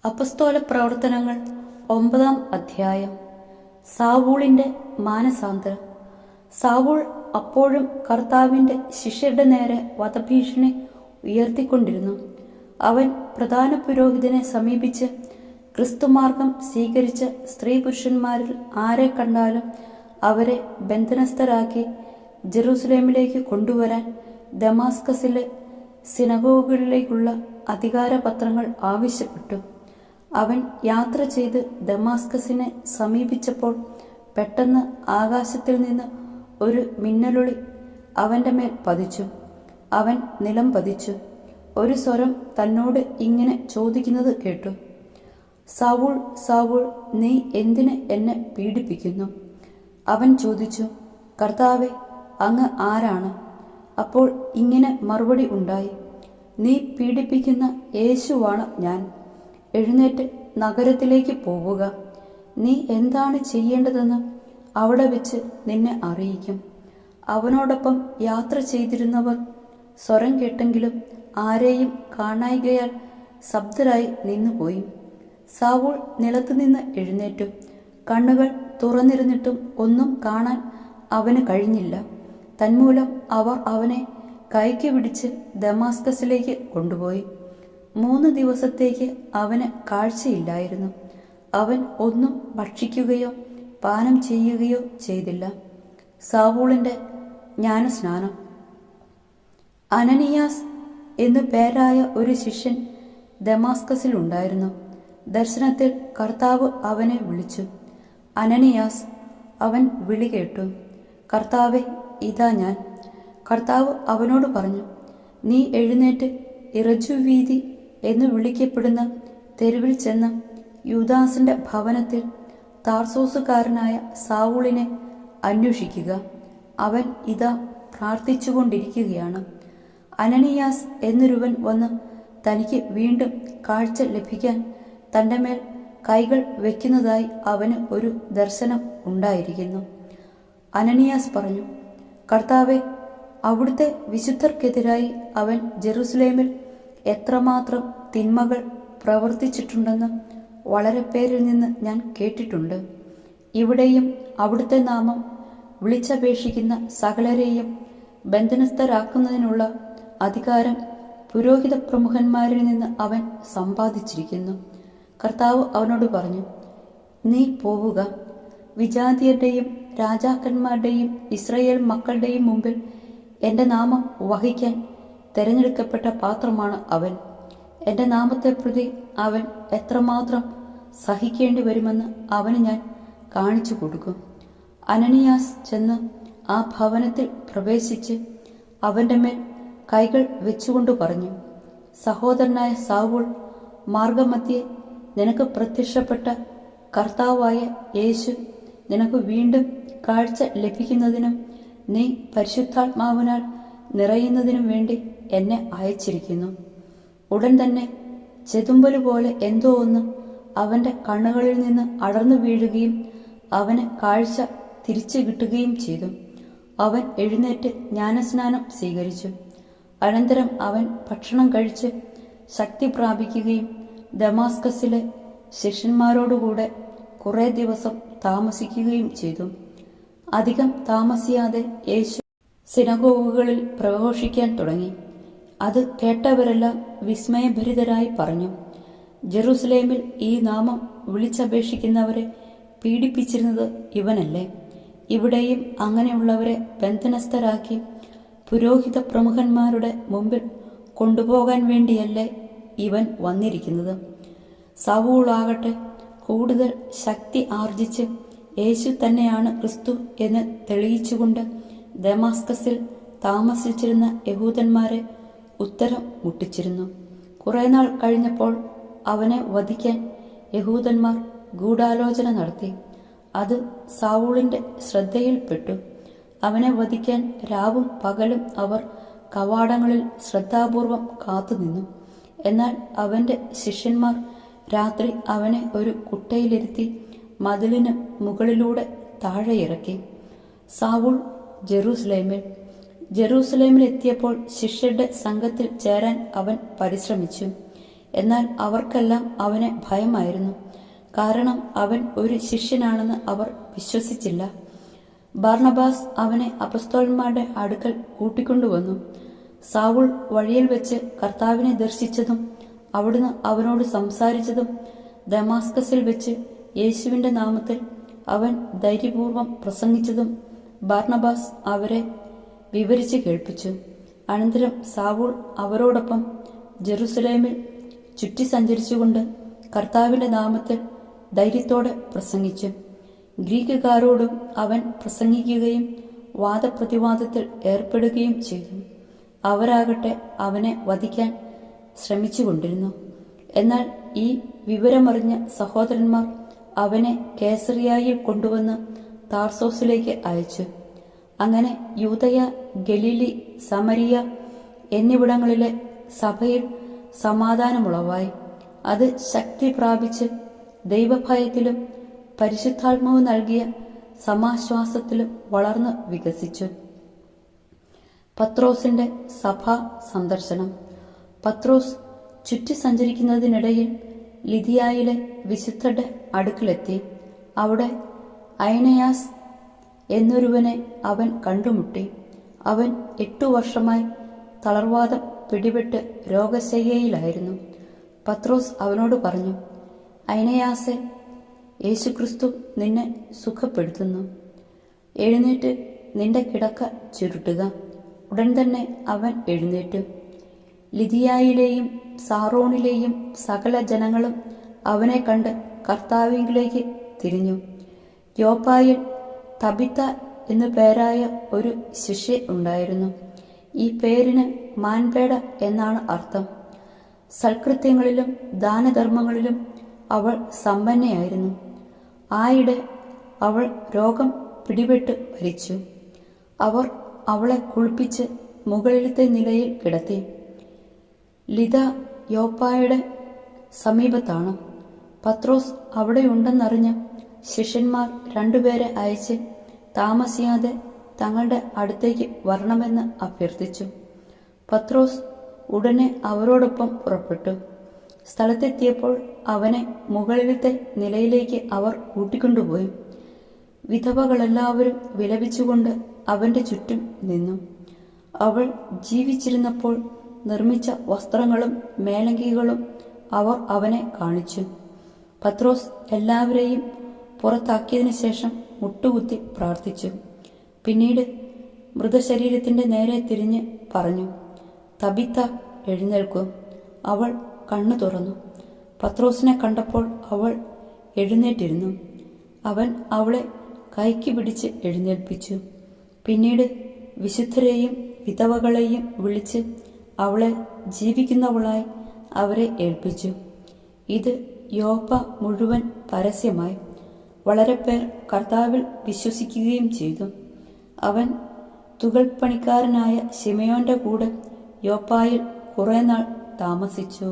അപ്പസ്തോല പ്രവർത്തനങ്ങൾ 9-ാം അധ്യായം. സാവൂളിന്റെ മാനസാന്തരം. സാവൂൾ അപ്പോഴും കർത്താവിന്റെ ശിഷ്യരുടെ നേരെ വധഭീഷണി ഉയർത്തിക്കൊണ്ടിരുന്നു. അവൻ പ്രധാന പുരോഹിതനെ സമീപിച്ച് ക്രിസ്തുമാർഗം സ്വീകരിച്ച സ്ത്രീ പുരുഷന്മാരിൽ ആരെ കണ്ടാലും അവരെ ബന്ധനസ്ഥരാക്കി ജെറൂസലേമിലേക്ക് കൊണ്ടുവരാൻ ദമാസ്കസിലെ സിനഗോഗുകളിലേക്കുള്ള അധികാരപത്രങ്ങൾ ആവശ്യപ്പെട്ടു. അവൻ യാത്ര ചെയ്ത് ദമാസ്കസിനെ സമീപിച്ചപ്പോൾ പെട്ടെന്ന് ആകാശത്തിൽ നിന്ന് ഒരു മിന്നലൊളി അവന്റെ മേൽ പതിച്ചു. അവൻ നിലം പതിച്ചു. ഒരു സ്വരം തന്നോട് ഇങ്ങനെ ചോദിക്കുന്നത് കേട്ടു: സാവൂൾ, സാവൂൾ, നീ എന്തിന് എന്നെ പീഡിപ്പിക്കുന്നു? അവൻ ചോദിച്ചു: കർത്താവേ, അങ്ങ് ആരാണ്? അപ്പോൾ ഇങ്ങനെ മറുപടി ഉണ്ടായി: നീ പീഡിപ്പിക്കുന്ന യേശുവാണ് ഞാൻ. എഴുന്നേറ്റ് നഗരത്തിലേക്ക് പോവുക. നീ എന്താണ് ചെയ്യേണ്ടതെന്ന് അവിടെ വെച്ച് നിന്നെ അറിയിക്കും. അവനോടൊപ്പം യാത്ര ചെയ്തിരുന്നവർ സ്വരം കേട്ടെങ്കിലും ആരെയും കാണായികയാൽ സ്തബ്ധരായി നിന്നുപോയി. സാവൂൾ നിലത്തുനിന്ന് എഴുന്നേറ്റു. കണ്ണുകൾ തുറന്നിരുന്നിട്ടും ഒന്നും കാണാൻ അവന് കഴിഞ്ഞില്ല. തന്മൂലം അവർ അവനെ കൈക്ക് പിടിച്ച് ദമാസ്കസിലേക്ക് കൊണ്ടുപോയി. 3 ദിവസത്തേക്ക് അവന് കാഴ്ചയില്ലായിരുന്നു. അവൻ ഒന്നും ഭക്ഷിക്കുകയോ പാനം ചെയ്യുകയോ ചെയ്തില്ല. സാവൂളിന്റെ ജ്ഞാനസ്നാനം. അനനിയാസ് എന്നു പേരായ ഒരു ശിഷ്യൻ ദമാസ്കസിലുണ്ടായിരുന്നു. ദർശനത്തിൽ കർത്താവ് അവനെ വിളിച്ചു. അനനിയാസ്. അവൻ വിളി കേട്ടു: കർത്താവേ, ഇതാ ഞാൻ. കർത്താവ് അവനോട് പറഞ്ഞു: നീ എഴുന്നേറ്റ് ഇറജുവീതി എന്ന് വിളിക്കപ്പെടുന്ന തെരുവിൽ ചെന്ന് യൂദാസിന്റെ ഭവനത്തിൽ താർസോസുകാരനായ സാവൂളിനെ അന്വേഷിക്കുക. അവൻ ഇതാ പ്രാർത്ഥിച്ചുകൊണ്ടിരിക്കുകയാണ്. അനനിയാസ് എന്നൊരുവൻ വന്ന് തനിക്ക് വീണ്ടും കാഴ്ച ലഭിക്കാൻ തൻ്റെ മേൽ കൈകൾ വയ്ക്കുന്നതായി അവന് ഒരു ദർശനം ഉണ്ടായിരിക്കുന്നു. അനനിയാസ് പറഞ്ഞു: കർത്താവെ, അവിടുത്തെ വിശുദ്ധർക്കെതിരായി അവൻ ജെറുസലേമിൽ എത്രമാത്രം തിന്മകൾ പ്രവർത്തിച്ചിട്ടുണ്ടെന്ന് വളരെ പേരിൽ നിന്ന് ഞാൻ കേട്ടിട്ടുണ്ട്. ഇവിടെയും അവിടുത്തെ നാമം വിളിച്ചപേക്ഷിക്കുന്ന സകലരെയും ബന്ധനസ്ഥരാക്കുന്നതിനുള്ള അധികാരം പുരോഹിത പ്രമുഖന്മാരിൽ നിന്ന് അവൻ സമ്പാദിച്ചിരിക്കുന്നു. കർത്താവ് അവനോട് പറഞ്ഞു: നീ പോവുക. വിജാതിയരുടെയും രാജാക്കന്മാരുടെയും ഇസ്രായേൽ മക്കളുടെയും മുമ്പിൽ എൻ്റെ നാമം വഹിക്കാൻ തെരഞ്ഞെടുക്കപ്പെട്ട പാത്രമാണ് അവൻ. എൻ്റെ നാമത്തെ പ്രതി അവൻ എത്രമാത്രം സഹിക്കേണ്ടി വരുമെന്ന് അവന് ഞാൻ കാണിച്ചു കൊടുക്കും. അനനിയാസ് ചെന്ന് ആ ഭവനത്തിൽ പ്രവേശിച്ച് അവൻ്റെ മേൽ കൈകൾ വെച്ചുകൊണ്ട് പറഞ്ഞു: സഹോദരനായ സാവൂൾ, മാർഗമധ്യേ നിനക്ക് പ്രത്യക്ഷപ്പെട്ട കർത്താവായ യേശു നിനക്ക് വീണ്ടും കാഴ്ച ലഭിക്കുന്നതിനും നീ പരിശുദ്ധാത്മാവിനാൽ നിറയുന്നതിനും വേണ്ടി എന്നെ അയച്ചിരിക്കുന്നു. ഉടൻ തന്നെ ചെതുമ്പല് പോലെ എന്തോ ഒന്ന് അവന്റെ കണ്ണുകളിൽ നിന്ന് അടർന്നു വീഴുകയും അവന് കാഴ്ച തിരിച്ചു കിട്ടുകയും ചെയ്തു. അവൻ എഴുന്നേറ്റ് ജ്ഞാനസ്നാനം സ്വീകരിച്ചു. അനന്തരം അവൻ ഭക്ഷണം കഴിച്ച് ശക്തി പ്രാപിക്കുകയും ദമാസ്കസിലെ ശിഷ്യന്മാരോടുകൂടെ കുറെ ദിവസം താമസിക്കുകയും ചെയ്തു. അധികം താമസിയാതെ യേശു സിനഗോഗുകളിൽ പ്രഘോഷിക്കാൻ തുടങ്ങി. അത് കേട്ടവരെല്ലാം വിസ്മയഭരിതരായി പറഞ്ഞു: ജെറുസലേമിൽ ഈ നാമം വിളിച്ചപേക്ഷിക്കുന്നവരെ പീഡിപ്പിച്ചിരുന്നത് ഇവനല്ലേ? ഇവിടെയും അങ്ങനെയുള്ളവരെ ബന്ധനസ്ഥരാക്കി പുരോഹിത പ്രമുഖന്മാരുടെ മുമ്പിൽ കൊണ്ടുപോകാൻ വേണ്ടിയല്ലേ ഇവൻ വന്നിരിക്കുന്നത്? സവൂളാകട്ടെ കൂടുതൽ ശക്തി ആർജിച്ച് യേശു തന്നെയാണ് ക്രിസ്തു എന്ന് തെളിയിച്ചുകൊണ്ട് ദമാസ്കസിൽ താമസിച്ചിരുന്ന യഹൂദന്മാരെ ഉത്തരം മുട്ടിച്ചിരുന്നു. കുറെ നാൾ കഴിഞ്ഞപ്പോൾ അവനെ വധിക്കാൻ യഹൂദന്മാർ ഗൂഢാലോചന നടത്തി. അത് സാവൂളിന്റെ ശ്രദ്ധയിൽപ്പെട്ടു. അവനെ വധിക്കാൻ രാവും പകലും അവർ കവാടങ്ങളിൽ ശ്രദ്ധാപൂർവം കാത്തുനിന്നു. എന്നാൽ അവന്റെ ശിഷ്യന്മാർ രാത്രി അവനെ ഒരു കുട്ടയിലിരുത്തി മതിലിന് മുകളിലൂടെ താഴെയിറക്കി. സാവൂൾ ജെറൂസലേമിൽ ജെറൂസലേമിലെത്തിയപ്പോൾ ശിഷ്യരുടെ സംഘത്തിൽ ചേരാൻ അവൻ പരിശ്രമിച്ചു. എന്നാൽ അവർക്കെല്ലാം അവനെ ഭയമായിരുന്നു. കാരണം അവൻ ഒരു ശിഷ്യനാണെന്ന് അവർ വിശ്വസിച്ചില്ല. ബാർണബാസ് അവനെ അപ്പസ്തോലന്മാരുടെ അടുക്കൽ കൂട്ടിക്കൊണ്ടുവന്നു. സാവുൾ വഴിയിൽ വെച്ച് കർത്താവിനെ ദർശിച്ചതും അവിടുന്ന് അവനോട് സംസാരിച്ചതും ദമാസ്കസിൽ വെച്ച് യേശുവിന്റെ നാമത്തിൽ അവൻ ധൈര്യപൂർവം പ്രസംഗിച്ചതും ബാർണബാസ് അവരെ വിവരിച്ച് കേൾപ്പിച്ചു. അനന്തരം സാവുൾ അവരോടൊപ്പം ജെറുസലേമിൽ ചുറ്റി സഞ്ചരിച്ചുകൊണ്ട് കർത്താവിന്റെ നാമത്തിൽ ധൈര്യത്തോടെ പ്രസംഗിച്ചു. ഗ്രീക്കുകാരോടും അവൻ പ്രസംഗിക്കുകയും വാദപ്രതിവാദത്തിൽ ഏർപ്പെടുകയും ചെയ്തു. അവരാകട്ടെ അവനെ വധിക്കാൻ ശ്രമിച്ചുകൊണ്ടിരുന്നു. എന്നാൽ ഈ വിവരമറിഞ്ഞ സഹോദരന്മാർ അവനെ കേസറിയായിൽ കൊണ്ടുവന്ന് താർസോസിലേക്ക് അയച്ചു. അങ്ങനെ യൂദയ, ഗലീലി, സമരിയ എന്നിവിടങ്ങളിലെ സഭയിൽ സമാധാനമുളവായി. അത് ശക്തി പ്രാപിച്ച് ദൈവഭയത്തിലും പരിശുദ്ധാത്മാവ് നൽകിയ സമാശ്വാസത്തിലും വളർന്നു വികസിച്ചു. പത്രോസിന്റെ സഭാ സന്ദർശനം. പത്രോസ് ചുറ്റി സഞ്ചരിക്കുന്നതിനിടയിൽ ലിദിയായിലെ വിശുദ്ധരുടെ അടുക്കിലെത്തി. അവിടെ ഐനയാസ് എന്നൊരുവനെ അവൻ കണ്ടുമുട്ടി. അവൻ 8 വർഷമായി തളർവാദം പിടിപെട്ട് രോഗശയ്യയിലായിരുന്നു. പത്രോസ് അവനോട് പറഞ്ഞു, ഐനയാസെ, യേശുക്രിസ്തു നിന്നെ സുഖപ്പെടുത്തുന്നു. എഴുന്നേറ്റ് നിന്റെ കിടക്ക ചുരുട്ടുക. ഉടൻ തന്നെ അവൻ എഴുന്നേറ്റു. ലിദിയായിലെയും സാറോണിലെയും സകല ജനങ്ങളും അവനെ കണ്ട് കർത്താവിലേക്ക് തിരിഞ്ഞു. യോപ്പായിൽ തബിത്ത എന്നു പേരായ ഒരു ശിഷ്യ ഉണ്ടായിരുന്നു. ഈ പേരിന് മാൻപേട എന്നാണ് അർത്ഥം. സൽകൃത്യങ്ങളിലും ദാനധർമ്മങ്ങളിലും അവൾ സമ്പന്നയായിരുന്നു. ആയിടെ അവൾ രോഗം പിടിപെട്ട് മരിച്ചു. അവർ അവളെ കുളിപ്പിച്ച് മുകളിലത്തെ നിലയിൽ കിടത്തി. ലിദ യോപ്പായുടെ സമീപത്താണ്. പത്രോസ് അവിടെയുണ്ടെന്നറിഞ്ഞ് ശിഷ്യന്മാർ 2 പേരെ അയച്ച് താമസിയാതെ തങ്ങളുടെ അടുത്തേക്ക് വരണമെന്ന് അഭ്യർത്ഥിച്ചു. പത്രോസ് ഉടനെ അവരോടൊപ്പം പുറപ്പെട്ടു. സ്ഥലത്തെത്തിയപ്പോൾ അവനെ മുകളിലത്തെ നിലയിലേക്ക് അവർ കൂട്ടിക്കൊണ്ടുപോയി. വിധവകളെല്ലാവരും വിലപിച്ചുകൊണ്ട് അവന്റെ ചുറ്റും നിന്നു. അവൾ ജീവിച്ചിരുന്നപ്പോൾ നിർമ്മിച്ച വസ്ത്രങ്ങളും മേലങ്കികളും അവർ അവനെ കാണിച്ചു. പത്രോസ് എല്ലാവരെയും പുറത്താക്കിയതിനു ശേഷം മുട്ടുകുത്തി പ്രാർത്ഥിച്ചു. പിന്നീട് മൃതശരീരത്തിന്റെ നേരെ തിരിഞ്ഞ് പറഞ്ഞു, തബിത്ത, എഴുന്നേൽക്കൂ. അവൾ കണ്ണു തുറന്നു. പത്രോസിനെ കണ്ടപ്പോൾ അവൾ എഴുന്നേറ്റിരുന്നു. അവൻ അവളെ കൈക്ക് പിടിച്ച് എഴുന്നേൽപ്പിച്ചു. പിന്നീട് വിശുദ്ധരെയും വിധവകളെയും വിളിച്ച് അവളെ ജീവിക്കുന്നവളായി അവരെ ഏൽപ്പിച്ചു. ഇത് യോപ്പ മുഴുവൻ പരസ്യമായി. വളരെ പേർ കർത്താവിൽ വിശ്വസിക്കുകയും ചെയ്തു. അവൻ തുകൽപ്പണിക്കാരനായ ശിമയോന്റെ കൂടെ യോപ്പായിൽ കുറെ നാൾ താമസിച്ചു.